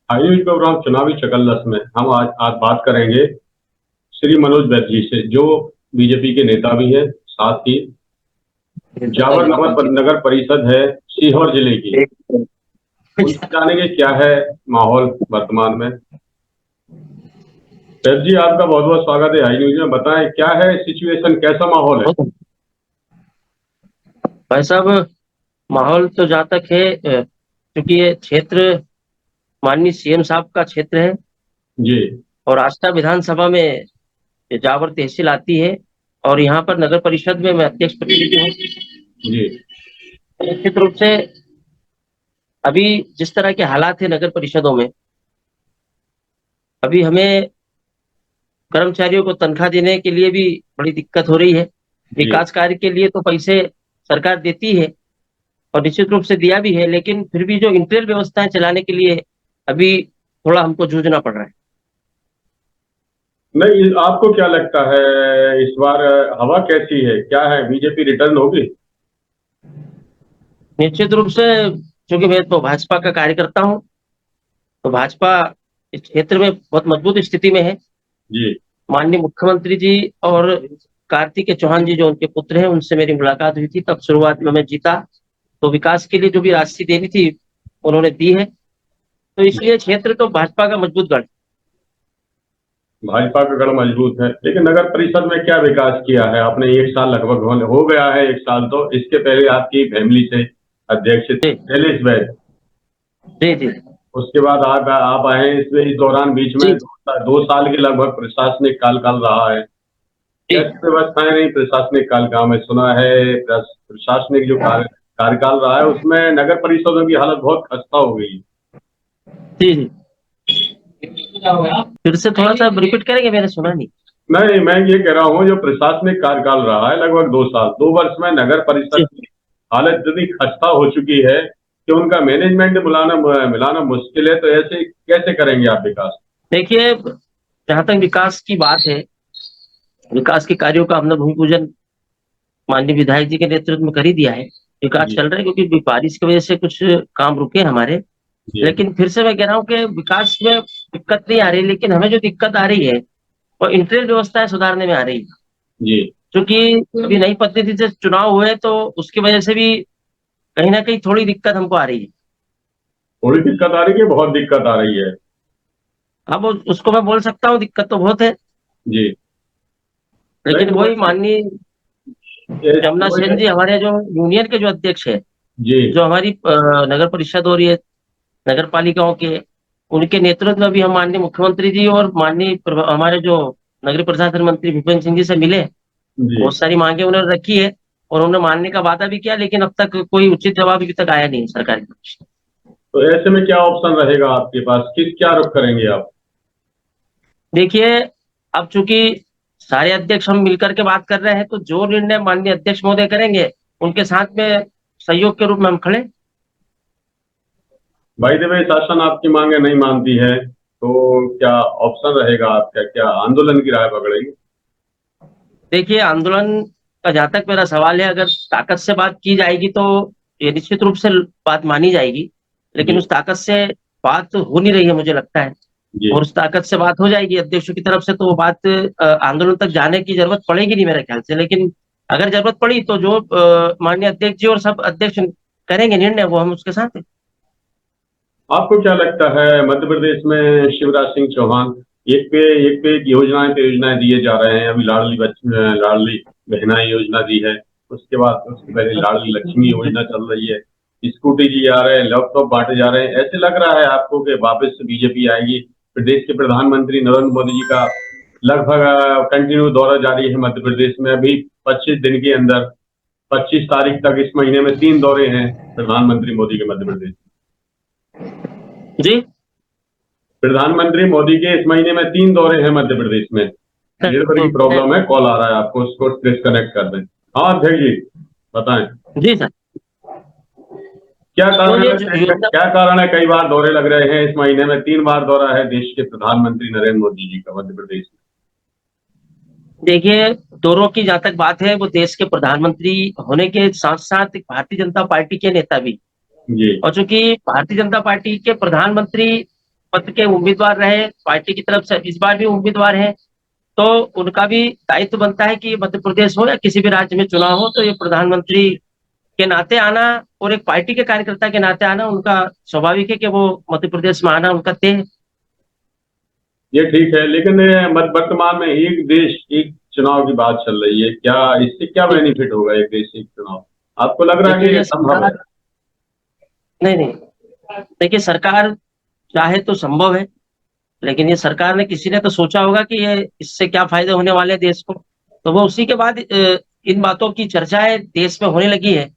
Ayush programme चुनावी चकल्लस में हम आज बात करेंगे श्री मनोज बैद जी से, जो बीजेपी के नेता भी है, साथ ही जावर नगर परिषद है सीहोर जिले की। उनसे जानेंगे क्या है माहौल वर्तमान में। बैद जी, आपका बहुत बहुत स्वागत है हाई न्यूज में। बताएं क्या है सिचुएशन, कैसा माहौल है। भाई साहब, माहौल तो जहाँ तक है, क्योंकि ये क्षेत्र माननीय सीएम साहब का क्षेत्र है जी और आस्था विधानसभा में ये जावर तहसील आती है और यहाँ पर नगर परिषद में मैं अध्यक्ष प्रतिनिधि हूँ। जी निश्चित रूप से अभी जिस तरह के हालात है नगर परिषदों में, अभी हमें कर्मचारियों को तनख्वाह देने के लिए भी बड़ी दिक्कत हो रही है। जी विकास कार्य के लिए तो पैसे सरकार देती है और निश्चित रूप से दिया भी है, लेकिन फिर भी जो इंटीरियर व्यवस्थाएं चलाने के लिए अभी थोड़ा हमको जूझना पड़ रहा है। नहीं, आपको क्या लगता है इस बार हवा कैसी है, क्या है, बीजेपी रिटर्न होगी। निश्चित रूप से, क्योंकि मैं तो भाजपा का कार्यकर्ता हूँ, तो भाजपा इस क्षेत्र में बहुत मजबूत स्थिति में है। जी माननीय मुख्यमंत्री जी और कार्तिकेय चौहान जी जो उनके पुत्र हैं, उनसे मेरी मुलाकात हुई थी, तब शुरुआत में मैं जीता तो विकास के लिए जो भी राशि देनी थी उन्होंने दी है, तो इसलिए क्षेत्र तो भाजपा का मजबूत गढ़। भाजपा का गढ़ मजबूत है, लेकिन नगर परिषद में क्या विकास किया है आपने। एक साल लगभग हो गया है, एक साल तो इसके पहले आपकी फैमिली से अध्यक्ष थे जी शैलेश बैद। जी जी उसके बाद आप आए हैं, इसमें इस दौरान बीच में जी 2 साल के लगभग प्रशासनिक काल रहा है। जी। कैसी व्यवस्थाएं रही प्रशासनिक काल का। मैं सुना है प्रशासनिक जो कार्यकाल रहा है उसमें नगर परिषदों की हालत बहुत खस्ता हो गई। जी जी। फिर से थोड़ा सा रिपीट करेंगे, मैंने सुना नहीं। नहीं, मैं ये कह रहा हूँ जो प्रशासनिक कार्यकाल रहा है लगभग 2 साल, 2 वर्ष में नगर परिषद जी, की हालत इतनी खस्ता हो चुकी है कि उनका मैनेजमेंट मिलाना मुश्किल है। तो ऐसे कैसे करेंगे आप विकास। देखिए, जहां तक विकास की बात है, विकास के कार्यों का हमने भूमि पूजन माननीय विधायक जी के नेतृत्व में कर ही दिया है। विकास जी चल रहा है, क्योंकि बारिश की वजह से कुछ काम रुके हमारे। जी लेकिन फिर से मैं कह रहा हूँ कि विकास में दिक्कत नहीं आ रही, लेकिन हमें जो दिक्कत आ रही है वो इंटीरियर व्यवस्थाएं सुधारने में आ रही है। जी। क्योंकि अभी नई पद्धति से चुनाव हुए तो उसकी वजह से भी कहीं ना कहीं थोड़ी दिक्कत हमको आ रही है। थोड़ी दिक्कत आ रही है, बहुत दिक्कत आ रही है। अब उसको मैं बोल सकता हूँ दिक्कत तो बहुत है, जी। नहीं लेकिन तो वही माननीय यमुना वही सेन है। जी हमारे जो यूनियन के जो अध्यक्ष है, जी जो हमारी नगर परिषद और ये नगर पालिकाओं के, उनके नेतृत्व में भी हम माननीय मुख्यमंत्री जी और माननीय हमारे जो नगरीय प्रशासन मंत्री भूपेंद्र सिंह जी से मिले। जी। बहुत सारी मांगे उन्होंने रखी है और उन्होंने मानने का वादा भी किया, लेकिन अब तक कोई उचित जवाब अभी तक आया नहीं सरकार की तरफ से। तो ऐसे में क्या ऑप्शन रहेगा आपके पास, क्या रुख करेंगे आप। देखिए, अब चूंकि सारे अध्यक्ष हम मिलकर के बात कर रहे हैं, तो जो निर्णय माननीय अध्यक्ष महोदय करेंगे उनके साथ में सहयोग के रूप में हम खड़े। भाई देवे शासन आपकी मांगे नहीं मानती है तो क्या ऑप्शन रहेगा आपका, क्या आंदोलन की राह पकड़ेंगे। देखिए, आंदोलन का जहां तक मेरा सवाल है, अगर ताकत से बात की जाएगी तो ये निश्चित रूप से बात मानी जाएगी, लेकिन जी उस ताकत से बात हो नहीं रही है मुझे लगता है। जी। और उस ताकत से बात हो जाएगी अध्यक्षों की तरफ से तो वो बात आंदोलन तक जाने की जरूरत पड़ेगी नहीं मेरे ख्याल से। लेकिन अगर जरूरत पड़ी तो जो माननीय अध्यक्ष जी और सब अध्यक्ष करेंगे निर्णय, वो हम उसके साथ हैं। आपको क्या लगता है मध्य प्रदेश में शिवराज सिंह चौहान एक पे एक योजनाएं दिए जा रहे हैं। अभी लाडली बहना योजना दी है, उसके बाद उसके पहले लाडली लक्ष्मी योजना चल रही है, स्कूटी जी आ रहे हैं, लैपटॉप बांटे जा रहे हैं। ऐसे लग रहा है आपको कि वापस से बीजेपी आएगी। प्रदेश के प्रधानमंत्री नरेंद्र मोदी जी का लगभग कंटिन्यू दौरा जारी है मध्य प्रदेश में। अभी 25 दिन के अंदर 25 तारीख तक इस महीने में 3 दौरे हैं प्रधानमंत्री मोदी के मध्य प्रदेश। जी। प्रधानमंत्री मोदी के इस महीने में 3 दौरे हैं मध्य प्रदेश में। नेटवर्क की प्रॉब्लम है, कॉल आ रहा है आपको, उसको डिस्कनेक्ट कर दें। हाँ अध्यक्ष जी बताएं जी सर। क्या तो कारण ये है। योजना, क्या कारण है कई बार दौरे लग रहे हैं, इस महीने में 3 बार दौरा है देश के प्रधानमंत्री नरेंद्र मोदी जी का मध्य प्रदेश देखिए, दोनों की जहां तक बात है, वो देश के प्रधानमंत्री होने के साथ साथ एक भारतीय जनता पार्टी के नेता भी। में। जी और चूंकि भारतीय जनता पार्टी के प्रधानमंत्री पद के उम्मीदवार रहे पार्टी की तरफ से, इस बार भी उम्मीदवार हैं, तो उनका भी दायित्व बनता है कि मध्य प्रदेश हो या किसी भी राज्य में चुनाव हो तो ये प्रधानमंत्री के नाते आना और एक पार्टी के कार्यकर्ता के नाते आना उनका स्वाभाविक है कि वो मध्य प्रदेश में आना उनका तय है। ये ठीक है, लेकिन वर्तमान में एक देश एक चुनाव की बात चल रही है, क्या इससे क्या बेनिफिट होगा एक देश एक चुनाव? आपको लग रहा है देखिए कि ये ये संभव है? सरकार, नहीं नहीं, देखिए सरकार चाहे तो संभव है, लेकिन ये सरकार ने किसी ने तो सोचा होगा कि ये इससे क्या फायदे होने वाले हैं देश को, तो वो उसी के बाद इन बातों की चर्चाएं देश में होने लगी है।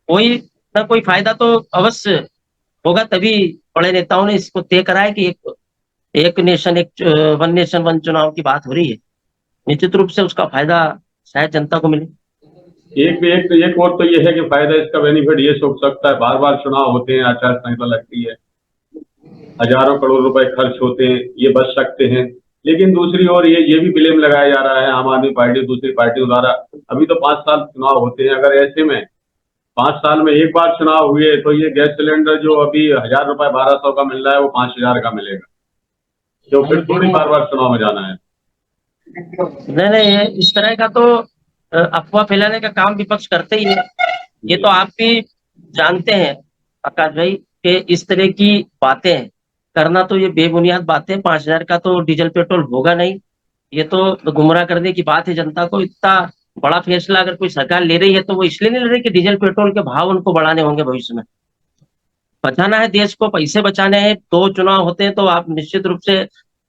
कोई ना कोई फायदा तो अवश्य होगा, तभी बड़े नेताओं ने इसको तय करा है कि एक नेशन एक वन नेशन वन चुनाव की बात हो रही है। निश्चित रूप से उसका फायदा शायद जनता को मिले। एक और तो ये है कि फायदा इसका बेनिफिट ये सोच सकता है, बार बार चुनाव होते हैं, आचार संहिता लगती है, हजारों करोड़ रुपए खर्च होते हैं, ये बच सकते हैं। लेकिन दूसरी ओर ये भी ब्लेम लगाया जा रहा है आम आदमी पार्टी दूसरी पार्टियों द्वारा, अभी तो 5 साल चुनाव होते हैं, अगर ऐसे में 5 साल में एक बार चुनाव हुए तो ये गैस सिलेंडर जो अभी 1,000 रुपए 1,200 का मिल रहा है वो 5,000 का मिलेगा, तो फिर थोड़ी बार बार चुनाव में जाना है। नहीं नहीं, ये इस तरह का तो अफवाह फैलाने का काम विपक्ष करते ही है। ये तो आप भी जानते हैं आकाश भाई कि इस तरह की बातें करना तो ये बेबुनियाद बातें, 5,000 का तो डीजल पेट्रोल होगा नहीं, ये तो गुमराह करने की बात है जनता को। इतना बड़ा फैसला अगर कोई सरकार ले रही है तो वो इसलिए नहीं ले रही कि डीजल पेट्रोल के भाव उनको बढ़ाने होंगे भविष्य में। बचाना है देश को, पैसे बचाने हैं। 2 चुनाव होते हैं तो आप निश्चित रूप से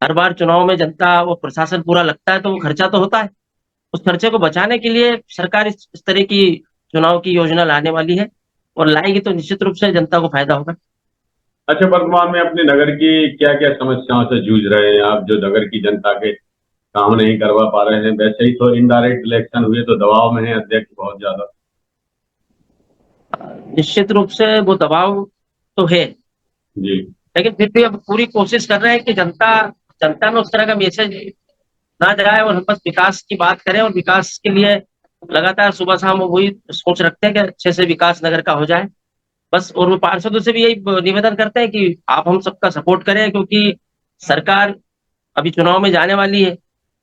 हर बार चुनाव में जनता वो प्रशासन पूरा लगता है तो वो खर्चा तो होता है। उस खर्चे को बचाने के लिए सरकार इस तरह की चुनाव की योजना लाने वाली है, और लाएगी तो निश्चित रूप से जनता को फायदा होगा। अच्छा, वर्तमान में अपने नगर की क्या क्या समस्याओं से जूझ रहे हैं आप, जो नगर की जनता के काम नहीं करवा पा रहे हैं? वैसे ही तो इनडायरेक्ट इलेक्शन हुए तो दबाव में है अध्यक्ष बहुत ज्यादा। निश्चित रूप से वो दबाव तो है, जी। लेकिन फिर भी अब पूरी कोशिश कर रहे हैं कि जनता में उस तरह का मैसेज ना जाए और हम बस विकास की बात करें, और विकास के लिए लगातार सुबह शाम वो वही सोच रखते हैं कि अच्छे से विकास नगर का हो जाए बस। और वो पार्षदों से भी यही निवेदन करते हैं कि आप हम सबका सपोर्ट करें, क्योंकि सरकार अभी चुनाव में जाने वाली है,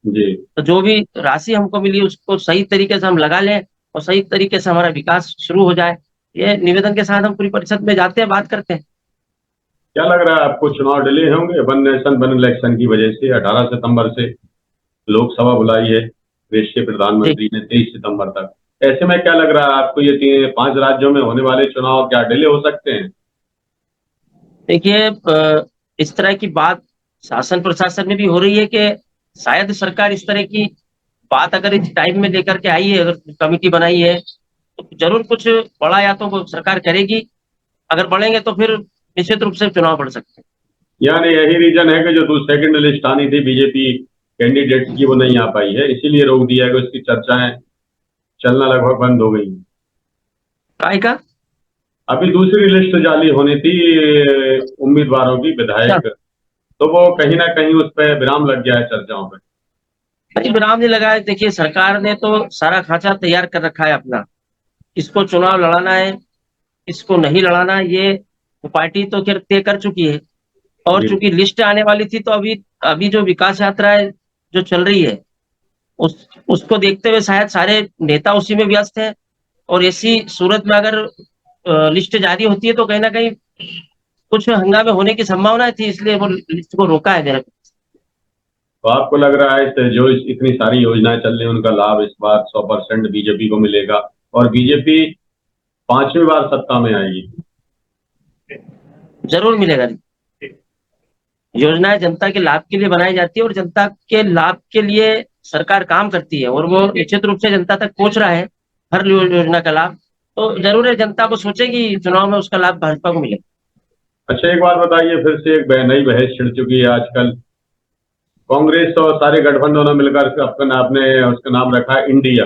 जी। तो जो भी राशि हमको मिली उसको सही तरीके से हम लगा लें और सही तरीके से हमारा विकास शुरू हो जाए। ये निवेदन के साथ हम पूरी परिषद में जाते हैं, बात करते हैं। क्या लग रहा है आपको, चुनाव डिले होंगे वन नेशन वन इलेक्शन की वजह से? 18 सितंबर से लोकसभा बुलाई है देश के प्रधानमंत्री ने 23 सितंबर तक। ऐसे में क्या लग रहा है आपको, ये 5 राज्यों में होने वाले चुनाव क्या डिले हो सकते हैं? देखिए इस तरह की बात शासन प्रशासन में भी हो रही है कि शायद सरकार इस तरह की बात अगर इस टाइम में लेकर के आई है, अगर कमेटी बनाई है तो जरूर कुछ बड़ा या तो वो सरकार करेगी। अगर बढ़ेंगे तो फिर निश्चित रूप से चुनाव बढ़ सकते हैं। यानी यही रीजन है कि जो सेकंड लिस्ट आनी थी बीजेपी कैंडिडेट्स की वो नहीं आ पाई है, इसीलिए रोक दिया है कि उसकी चर्चाएं चलना लगभग बंद हो गई। काय का? अभी दूसरी लिस्ट जारी होनी थी उम्मीदवारों की, विधायक, तो वो कहीं ना कहीं उस पर विराम लग गया है चर्चाओं में। नहीं, विराम नहीं लगा है। देखिए सरकार ने तो सारा खांचा तैयार कर रखा है अपना, किसको चुनाव लड़ाना है किसको नहीं लड़ाना है, ये वो पार्टी तो खैर तय कर चुकी है। और जी। चूंकि लिस्ट आने वाली थी तो अभी अभी जो विकास यात्रा है जो चल रही है उसको देखते हुए शायद सारे नेता उसी में व्यस्त हैं, और ऐसी सूरत में अगर लिस्ट जारी होती है तो कहीं ना कहीं कुछ हंगामे होने की संभावना थी, इसलिए वो लिस्ट को रोका है मेरे। तो आपको लग रहा है जो इतनी सारी योजनाएं चल रही हैं उनका लाभ इस बार 100% बीजेपी को मिलेगा और बीजेपी 5वीं बार सत्ता में आएगी? जरूर मिलेगा। योजनाएं जनता के लाभ के लिए बनाई जाती है और जनता के लाभ के लिए सरकार काम करती है, और वो निश्चित रूप से जनता तक पहुंच रहा है हर योजना का लाभ। तो जरूर है जनता को सोचेगी चुनाव में उसका लाभ भाजपा को मिले। अच्छा, एक बात बताइए, फिर से एक नई बहस छिड़ चुकी है आजकल। कांग्रेस और सारे गठबंधनों मिलकर अपने उसका नाम रखा है इंडिया।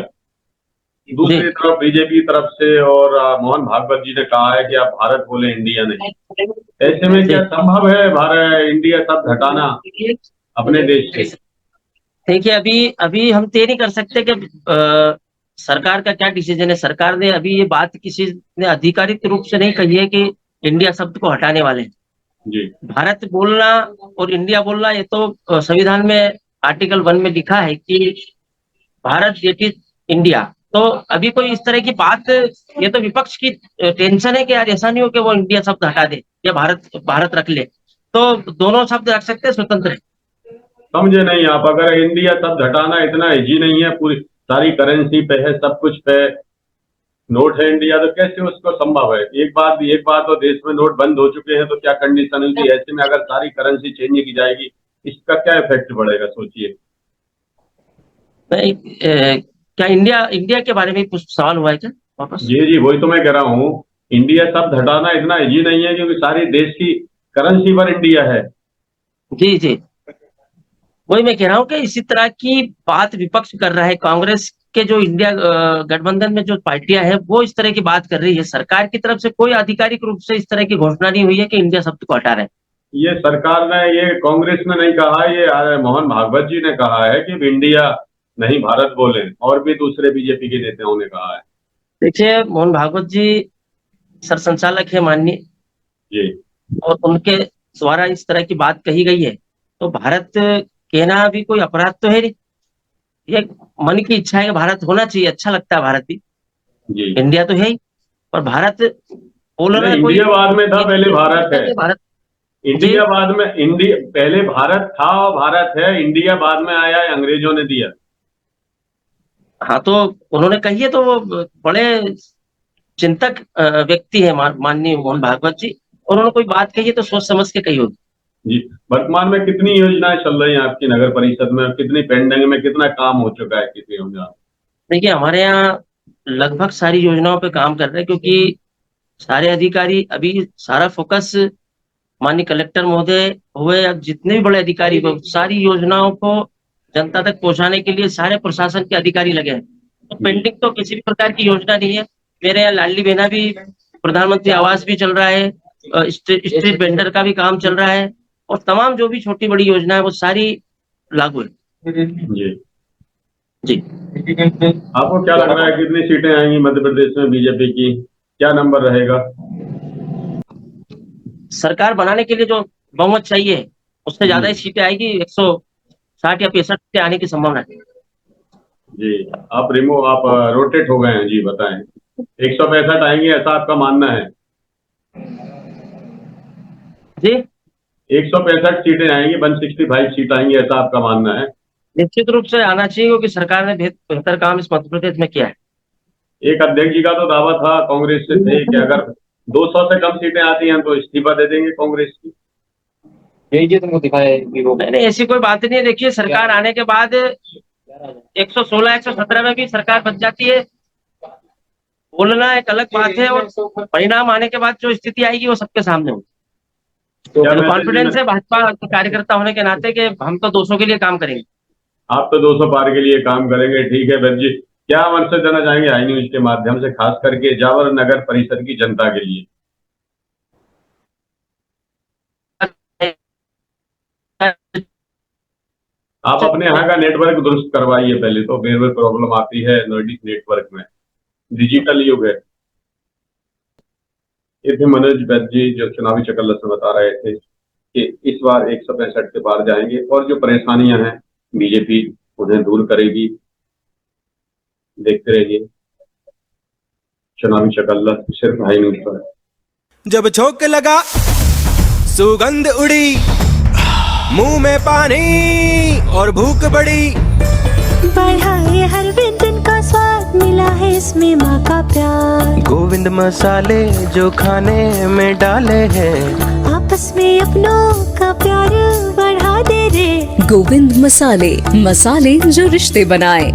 दूसरी तरफ बीजेपी की तरफ से और मोहन भागवत जी ने कहा है कि आप भारत बोले इंडिया नहीं। ऐसे में क्या संभव है भारत इंडिया शब्द हटाना अपने देश से? देखिए अभी अभी हम तय नहीं कर सकते कि सरकार का क्या डिसीजन है। सरकार ने अभी ये बात किसी ने आधिकारिक रूप से नहीं कही है कि इंडिया शब्द को हटाने वाले हैं। जी भारत बोलना और इंडिया बोलना, ये तो संविधान में आर्टिकल 1 में लिखा है कि भारत दैट इज इंडिया। तो अभी कोई इस तरह की बात, ये तो विपक्ष की टेंशन है कि यार ऐसा नहीं हो कि वो इंडिया शब्द हटा दे या भारत भारत रख ले। तो दोनों शब्द रख सकते हैं स्वतंत्र। समझे नहीं आप, अगर इंडिया शब्द हटाना इतना इजी नहीं है, पूरी सारी करेंसी पे है, सब कुछ पे नोट है इंडिया, तो कैसे उसको संभव है? एक बार तो देश में नोट बंद हो चुके हैं, तो क्या कंडीशन होगी? ऐसे में अगर सारी करेंसी चेंज की जाएगी, इसका क्या इफेक्ट पड़ेगा, सोचिए। नहीं, क्या इंडिया इंडिया के बारे में कुछ सवाल हुआ है क्या वापस? जी वही तो मैं कह रहा हूँ, इंडिया शब्द हटाना इतना इजी नहीं है, क्योंकि सारी देश की करेंसी पर इंडिया है। जी जी, वही मैं कह रहा हूँ कि इसी तरह की बात विपक्ष कर रहा है। कांग्रेस के जो इंडिया गठबंधन में जो पार्टियां हैं वो इस तरह की बात कर रही है। सरकार की तरफ से कोई आधिकारिक रूप से इस तरह की घोषणा नहीं हुई है कि इंडिया शब्द को हटा रहे हैं। ये सरकार ने, ये कांग्रेस ने नहीं कहा, ये मोहन भागवत जी ने कहा है कि इंडिया नहीं भारत बोले, और भी दूसरे बीजेपी के नेताओं ने कहा है। देखिए, मोहन भागवत जी सरसंचालक है माननीय जी और उनके द्वारा इस तरह की बात कही गई है, तो भारत कहना भी कोई अपराध तो है नहीं। ये मन की इच्छा है कि भारत होना चाहिए, अच्छा लगता है भारत भी, जी इंडिया तो है ही, पर भारत बोलना कोई इंडिया बाद में था, पहले भारत है। भारत इंडिया बाद में, इंडिया पहले भारत था और भारत है, इंडिया बाद में आया है, अंग्रेजों ने दिया। हाँ, तो उन्होंने कही है, तो वो बड़े चिंतक व्यक्ति है माननीय मोहन भागवत जी, और उन्होंने कोई बात कही है तो सोच समझ के कही होगी। जी, वर्तमान में कितनी योजनाएं चल रही हैं आपकी नगर परिषद में, कितनी पेंडिंग में, कितना काम हो चुका है किसी योजना? देखिए, हमारे यहाँ लगभग सारी योजनाओं पे काम कर रहे हैं, क्योंकि सारे अधिकारी अभी सारा फोकस माननीय कलेक्टर महोदय हुए या जितने भी बड़े अधिकारी हुए, सारी योजनाओं को जनता तक पहुंचाने के लिए सारे प्रशासन के अधिकारी लगे हैं। तो पेंडिंग तो किसी भी प्रकार की योजना नहीं है। मेरे यहाँ लाडली बहना भी, प्रधानमंत्री आवास भी चल रहा है, स्ट्रीट वेंडर का भी काम चल रहा है, और तमाम जो भी छोटी बड़ी योजना है वो सारी लागू है। जी जी, आपको क्या लग रहा है कितनी सीटें आएंगी मध्य प्रदेश में बीजेपी की, क्या नंबर रहेगा? सरकार बनाने के लिए जो बहुमत चाहिए उससे ज्यादा ही सीटें आएगी। 160 या 65 सीटें आने की संभावना है। जी, आप रोटेट हो गए हैं जी, बताएं। 165 आएंगे ऐसा आपका मानना है? जी, 165 सीटें आएंगी, 165 सीट आएंगी ऐसा आपका मानना है? निश्चित रूप से आना चाहिए, क्योंकि सरकार ने बेहतर काम इस मध्य प्रदेश में किया है। एक अध्यक्ष जी का तो दावा था कांग्रेस से थे कि अगर 200 से कम सीटें आती हैं तो इस्तीफा दे देंगे कांग्रेस की। यही तुमको दिखाया नहीं, ऐसी कोई बात नहीं है। देखिए, सरकार आने के बाद 116 117 में भी सरकार बच जाती है। बोलना एक अलग बात है, और परिणाम आने के बाद जो स्थिति आएगी वो सबके सामने होगी। तो कॉन्फिडेंस है भाजपा के कार्यकर्ता होने के नाते कि हम तो 200 के लिए काम करेंगे। आप तो 200 पार के लिए काम करेंगे, ठीक है वैद्य जी। क्या मैसेज देना चाहेंगे आई न्यूज के माध्यम से, खास करके जावर नगर परिषद की जनता के लिए? आप अपने यहाँ का नेटवर्क दुरुस्त करवाइए पहले, तो फिर प्रॉब्लम आती है नेटवर्क में, डिजिटल युग है। ये थे मनोज वैद्य जी जो चुनावी चकल्लत से बता रहे थे कि इस बार 165 के पार जाएंगे, और जो परेशानियां हैं बीजेपी उन्हें दूर करेगी। देखते रहिए चुनावी चकल्लत सिर्फ हाई न्यूज पर। जब झोंक लगा सुगंध उड़ी, मुंह में पानी और भूख बढ़ी, बढ़ा है हर व्यंजन का स्वाद, मिला है इसमें माँ का प्यार। गोविंद मसाले जो खाने में डाले हैं, आपस में अपनों का प्यार बढ़ा दे रे। गोविंद मसाले, मसाले जो रिश्ते बनाए।